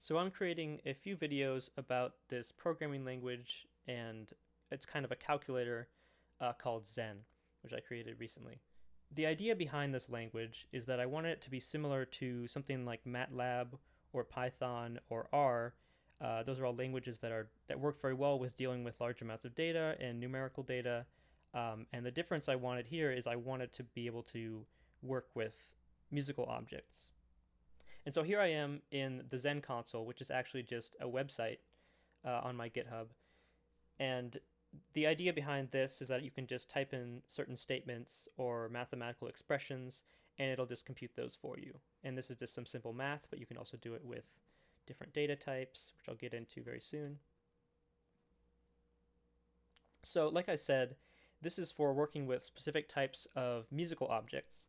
So I'm creating a few videos about this programming language, and it's kind of a calculator called Xen, which I created recently. The idea behind this language is that I want it to be similar to something like MATLAB or Python or R. Those are all languages that work very well with dealing with large amounts of data and numerical data. And the difference I wanted here is I wanted to be able to work with musical objects. And so here I am in the Xen Console, which is actually just a website on my GitHub. And the idea behind this is that you can just type in certain statements or mathematical expressions, and it'll just compute those for you. And this is just some simple math, but you can also do it with different data types, which I'll get into very soon. So like I said, this is for working with specific types of musical objects.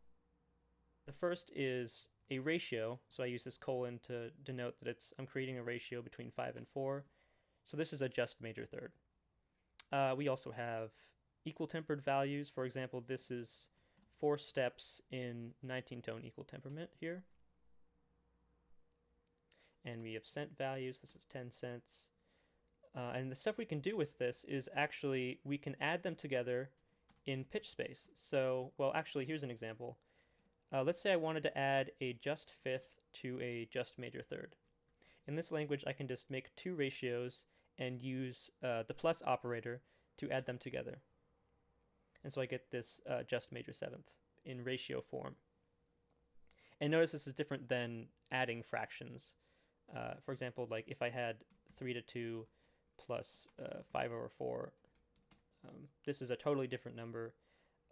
The first is a ratio, so I use this colon to denote that I'm creating a ratio between 5 and 4. So this is a just major third. We also have equal tempered values. For example, this is 4 steps in 19-tone equal temperament here. And we have cent values. This is 10 cents. And the stuff we can do with this is actually we can add them together in pitch space. So, well, actually, here's an example. Let's say I wanted to add a just fifth to a just major third. In this language, I can just make 2 ratios and use the plus operator to add them together. And so I get this just major seventh in ratio form. And notice this is different than adding fractions. For example, like if I had 3 to 2 plus 5 over 4, this is a totally different number.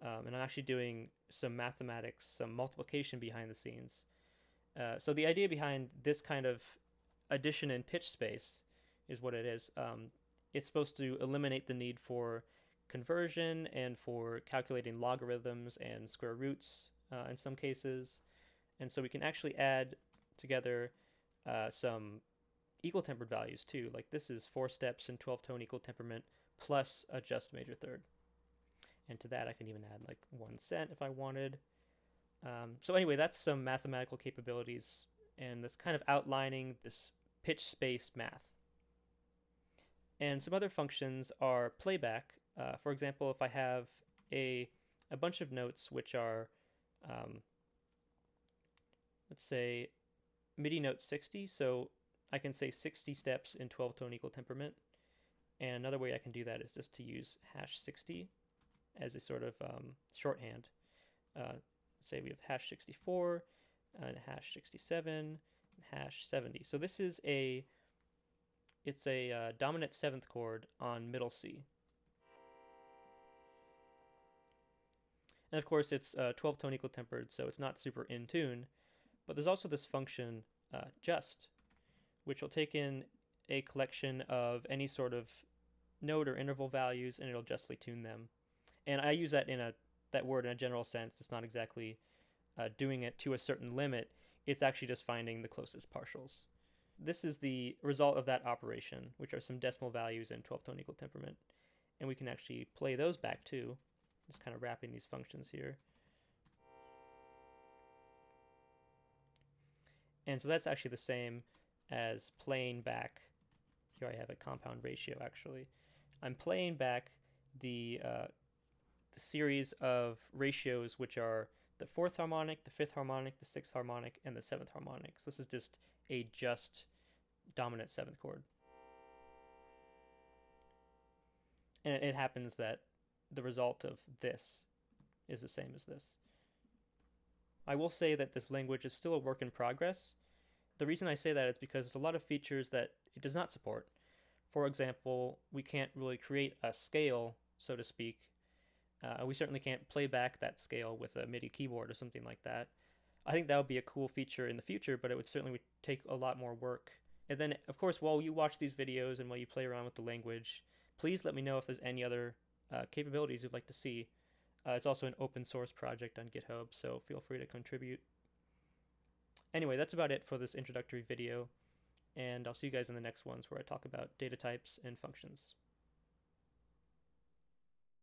And I'm actually doing some mathematics, some multiplication behind the scenes. So the idea behind this kind of addition in pitch space is what it is. It's supposed to eliminate the need for conversion and for calculating logarithms and square roots in some cases. And so we can actually add together some equal tempered values too. Like this is 4 steps in 12-tone equal temperament plus a just major third. And to that I can even add like 1 cent if I wanted. So anyway, that's some mathematical capabilities and this kind of outlining this pitch space math. And some other functions are playback. For example, if I have a bunch of notes which are, let's say, MIDI note 60, so I can say 60 steps in 12-tone equal temperament. And another way I can do that is just to use hash 60 as a sort of shorthand. Say we have hash 64 and hash 67 and hash 70. So this is it's a dominant 7th chord on middle C. And of course it's 12-tone equal tempered, so it's not super in tune. But there's also this function just, which will take in a collection of any sort of note or interval values, and it'll justly tune them. And I use that that word in a general sense. It's not exactly doing it to a certain limit. It's actually just finding the closest partials. This is the result of that operation, which are some decimal values in 12-tone equal temperament. And we can actually play those back too, just kind of wrapping these functions here. And so that's actually the same as playing back. Here I have a compound ratio actually. I'm playing back the series of ratios which are the 4th harmonic, the 5th harmonic, the 6th harmonic, and the 7th harmonic. So this is just a just dominant 7th chord. And it happens that the result of this is the same as this. I will say that this language is still a work in progress. The reason I say that is because there's a lot of features that it does not support. For example, we can't really create a scale, so to speak. We certainly can't play back that scale with a MIDI keyboard or something like that. I think that would be a cool feature in the future, but it would certainly take a lot more work. And then, of course, while you watch these videos and while you play around with the language, please let me know if there's any other capabilities you'd like to see. It's also an open source project on GitHub, so feel free to contribute. Anyway, that's about it for this introductory video, and I'll see you guys in the next ones where I talk about data types and functions.